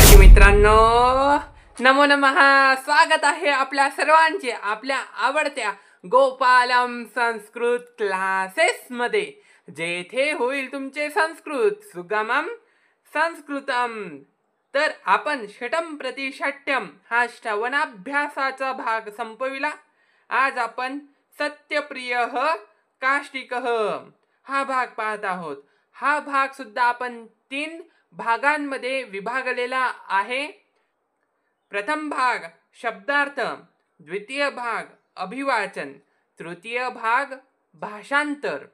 विद्यार्थी मित्रांनो, नमो नमः. स्वागत आहे आपल्या सर्वांचे आपल्या आवडत्या गोपालम संस्कृत क्लासेस मध्ये, जेथे होईल तुमचे संस्कृत सुगमम संस्कृतम. तर आपण षटम प्रति षट्यम हा श्रवणाभ्यासाचा भाग संपविला. आज आपण सत्यप्रियः काष्टिकः हा भाग पाहत आहोत. हा भाग सुद्धा आपण 3 भागांमध्ये विभागलेला आहे. प्रथम भाग शब्दार्थ, द्वितीय भाग अभिवाचन, तृतीय भाग भाषांतर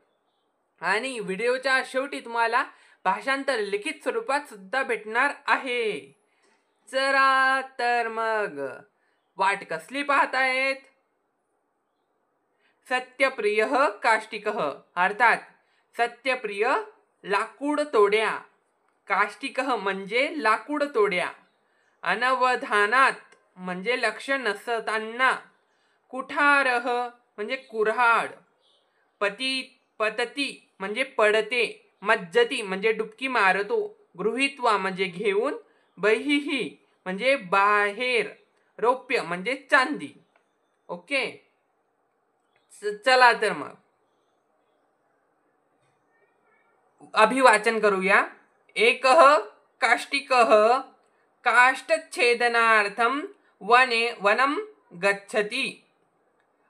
आणि व्हिडिओच्या शेवटी तुम्हाला भाषांतर लिखित स्वरूपात सुद्धा भेटणार आहे. चला तर मग वाट कसली पाहतायत? सत्यप्रियः काष्टिकः अर्थात सत्यप्रिय लाकूड तोड्या, काष्टिकः म्हणजे लाकूड तोड्या, अनवधानात म्हणजे लक्ष नसताना, कुठारः म्हणजे कुऱ्हाड, पतती म्हणजे पडते, मज्जती म्हणजे डुबकी मारतो, गृहीत्वा म्हणजे घेऊन, बहिः म्हणजे बाहेर, रौप्य म्हणजे चांदी. ओके, चला तर मग अभिवाचन करूया. एकः काष्टिकः काष्ठच्छेदनार्थं वनं गच्छति.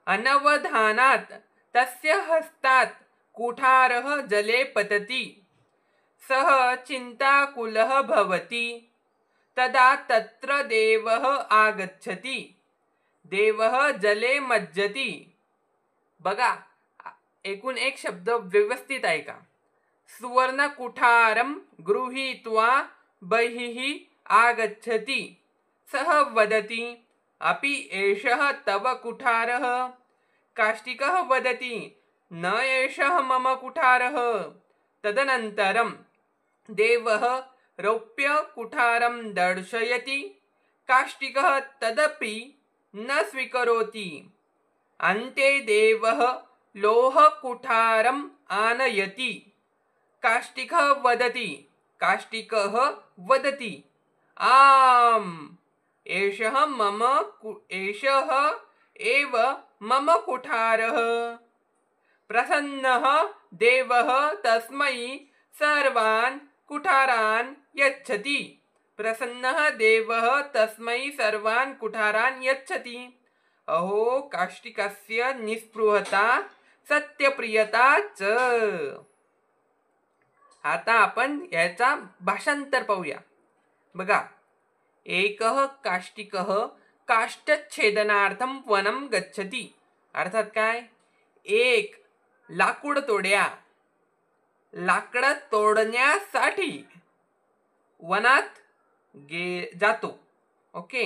अनवधानात् तस्य हस्तात् कुठारः जले पतति. सः चिन्ताकुलः भवति. तदा तत्र देवः आगच्छति. देवः जले मज्जति. बघा, एकूण एक शब्द व्यवस्थित ऐका. सुवर्ण कुठारं गृहीत्वा बहिः आगच्छति. सः वदति, अपि एषः तव कुठारः? काष्टिकः वदति, न एषः मम कुठारः. तदनन्तरं देवः रौप्य कुठारं दर्शयति. काष्टिकः तदपि न स्वीकरोति. अन्ते देवः लोह कुठारम् आनयति. काष्टिकः वदति, आम्, एषः एव मम कुठारः. प्रसन्नः देवः तस्मै सर्वान् कुठारान् यच्छति. प्रसन्नः देवः तस्मै सर्वान् कुठारान् यच्छति. अहो काष्टिकस्य निस्पृहता सत्यप्रियता च. आता आपण याचा भाषांतर पाहूया. बघा, एकः काष्टिकः काष्ठच्छेदनार्थं वनं गच्छति. अर्थात काय? एक लाकूड तोड्या, लाकडं तोडण्यासाठी वनात जातो. ओके,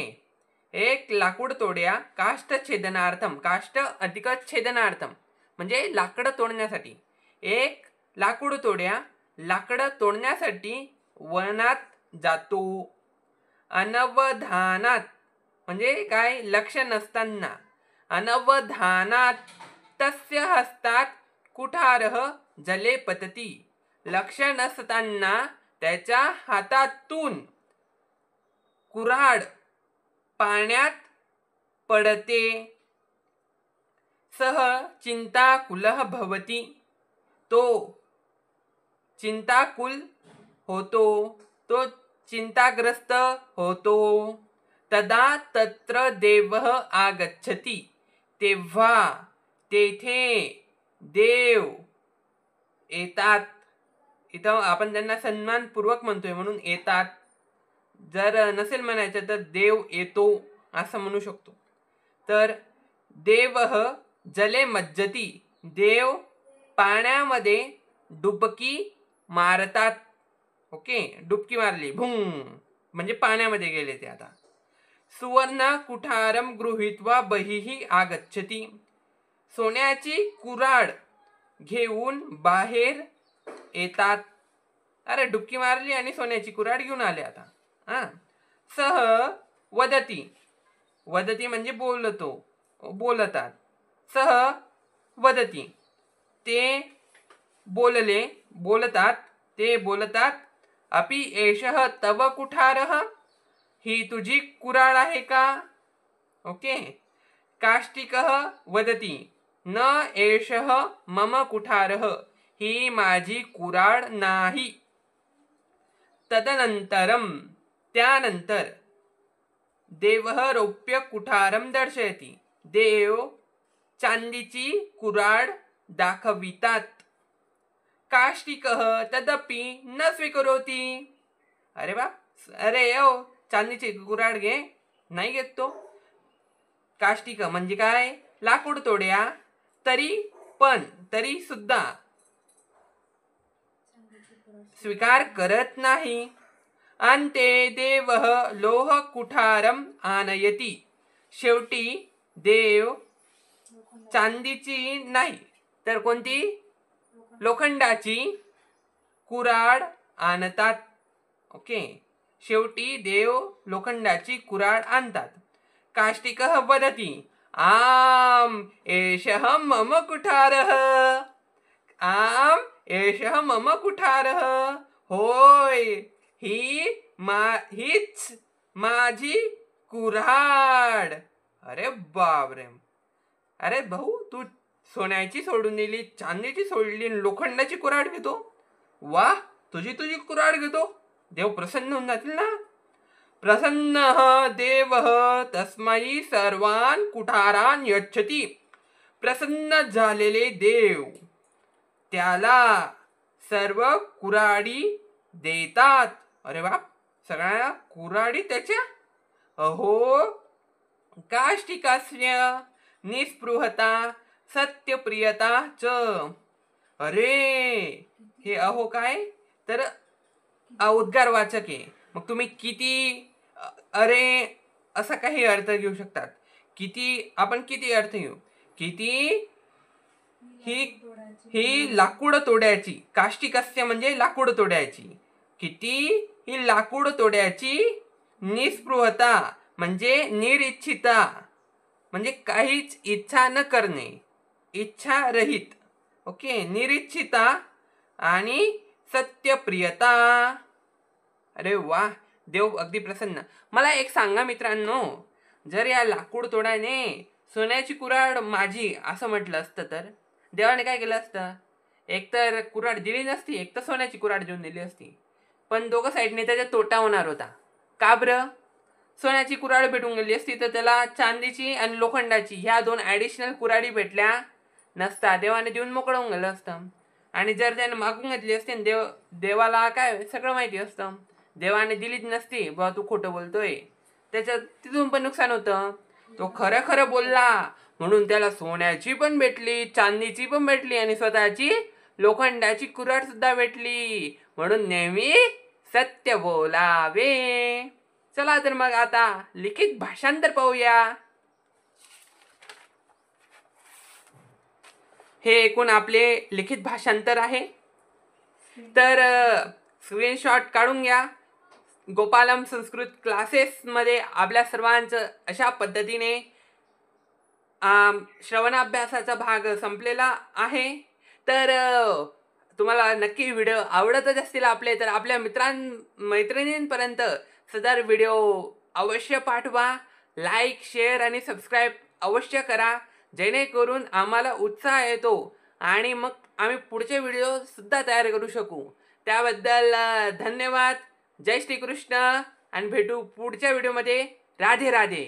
एक लाकूड तोड्या काष्ठच्छेदनार्थम, काष्ठ अधिक छेदनार्थम म्हणजे लाकडं तोडण्यासाठी. एक लाकूड तोड्या लाकडं तोडण्यासाठी वनात जातो. अनवधानात म्हणजे काय? लक्ष नसताना. अनवधानात तस्य हस्तात कुठारः जले पतति. लक्ष नसताना त्याच्या हातातून कुऱ्हाड पाण्यात पडते. सः चिंताकुलः भवति. तो चिंताकुल होतो, तो चिंताग्रस्त होतो. तदा तत्र देवः आगच्छति. तेव्हा तेथे देव येतात. इथं आपण त्यांना सन्मानपूर्वक म्हणतोय म्हणून येतात. जर नसेल म्हणायचं तर देव येतो असं म्हणू शकतो. तर देवः जले मज्जति. देव पाण्यामध्ये डुबकी मारतात. ओके, डुबकी मारली, भुंग म्हणजे पाण्यामध्ये गेले ते. आता सुवर्ण कुठारम गृहीत्वा बहिः आगच्छति. सोन्याची कुऱ्हाड घेऊन बाहेर येतात. अरे, डुबकी मारली आणि सोन्याची कुऱ्हाड घेऊन आले. आता सह वदति. वदति म्हणजे बोलतात. सह वदति ते बोलतात. अपि एषः तव कुठारः? ही तुझी कुऱ्हाड आहे का? ओके. काष्टिकः वदति न एषः मम कुठारः, ही माझी कुऱ्हाड नाही. तदनंतरम, त्यानंतर देवः रौप्य कुठारम दर्शयति, देव चांदीची कुऱ्हाड दाखवितात. काष्टिकः तदपि न स्वीकरोति. अरे बा, अरे ओ चांदीची कुऱ्हाड घे, नाही घेत तो. काष्टिक म्हणजे काय? लाकूड तोड्या. तरी सुद्धा स्वीकार करत नाही. अंते देवः लोह कुठारम आनयति, शेवटी देव चांदीची नाही तर कोणती? लोखंडाची कुऱ्हाड आणतात. ओके. शेवटी देव लोखंडाची कुऱ्हाड आणतात. काष्टिकः वदति आम एषः मम कुठारः, आम एषः मम कुठारः, होय हीच माझी कुऱ्हाड. अरे बापरे, अरे भाऊ तू सोन्याची सोडून दिली, चांदीची सोडली, लोखंडाची कुऱ्हाड घेतो. वा, तुझी कुऱ्हाड घेतो. देव प्रसन्न होऊन जातील ना. प्रसन्नः देवः तस्मै सर्वान कुठारान यच्छति, प्रसन्न झालेले देव त्याला सर्व कुऱ्हाडी देतात. अरे बाप, सगळ्या कुऱ्हाडी त्याच्या. अहो काष्टिकस्य निस्पृहता सत्यप्रियता च. अरे हे अहो काय तर उद्गारवाचक आहे. मग तुम्ही किती अरे असा काही अर्थ घेऊ शकतात. किती, आपण किती अर्थ घेऊ. किती ही लाकूड तोड्याची, काष्टिकस्य म्हणजे लाकूड तोड्याची. किती ही लाकूड तोड्याची निस्पृहता म्हणजे निरिच्छिता, म्हणजे काहीच इच्छा न करणे, इच्छा रहित. ओके. निरिच्छिता आणि सत्यप्रियता. अरे वा, देव अगदी प्रसन्न. मला एक सांगा मित्रांनो, जर या लाकूड तोडाने सोन्याची कुऱ्हाड माझी असं म्हटलं असतं तर देवाने काय केलं असतं? एक तर कुऱ्हाड दिली नसती, एक तर सोन्याची कुऱ्हाड देऊन दिली असती. पण दोघं साईडने त्याचा तोटा होणार होता. का बरं? सोन्याची कुऱ्हाड भेटून गेली असती तर त्याला चांदीची आणि लोखंडाची ह्या दोन ॲडिशनल कुऱ्हाडी भेटल्या नसता. देवाने देऊन मोकळं होऊन गेलं असतं. आणि जर त्याने मागून घेतली असते, देवाला काय सगळं माहिती असतं, देवाने दिलीच नसती, बा तू खोटं बोलतोय, त्याच्यात तिथून पण नुकसान होतं. तो खरं बोलला म्हणून त्याला सोन्याची पण भेटली, चांदीची पण भेटली आणि स्वतःची लोखंडाची कुऱ्हाड सुद्धा भेटली. म्हणून नेहमी सत्य बोलावे. चला तर मग आता लिखित भाषांतर पाहूया. हे एकूण आपले लिखित भाषांतर आहे. तर स्क्रीनशॉट काढून घ्या. गोपालम संस्कृत क्लासेसमध्ये आपल्या सर्वांचं अशा पद्धतीने श्रवणाभ्यासाचा भाग संपलेला आहे. तर तुम्हाला नक्की व्हिडिओ आवडतच असतील आपले, तर आपल्या मैत्रिणींपर्यंत सदर व्हिडिओ अवश्य पाठवा. लाईक, शेअर आणि सबस्क्राईब अवश्य करा, जेणेकरून आम्हाला उत्साह येतो आणि मग आम्ही पुढचे व्हिडिओ सुद्धा तयार करू शकू. त्याबद्दल धन्यवाद. जय श्री कृष्ण आणि भेटू पुढच्या व्हिडिओमध्ये. राधे राधे.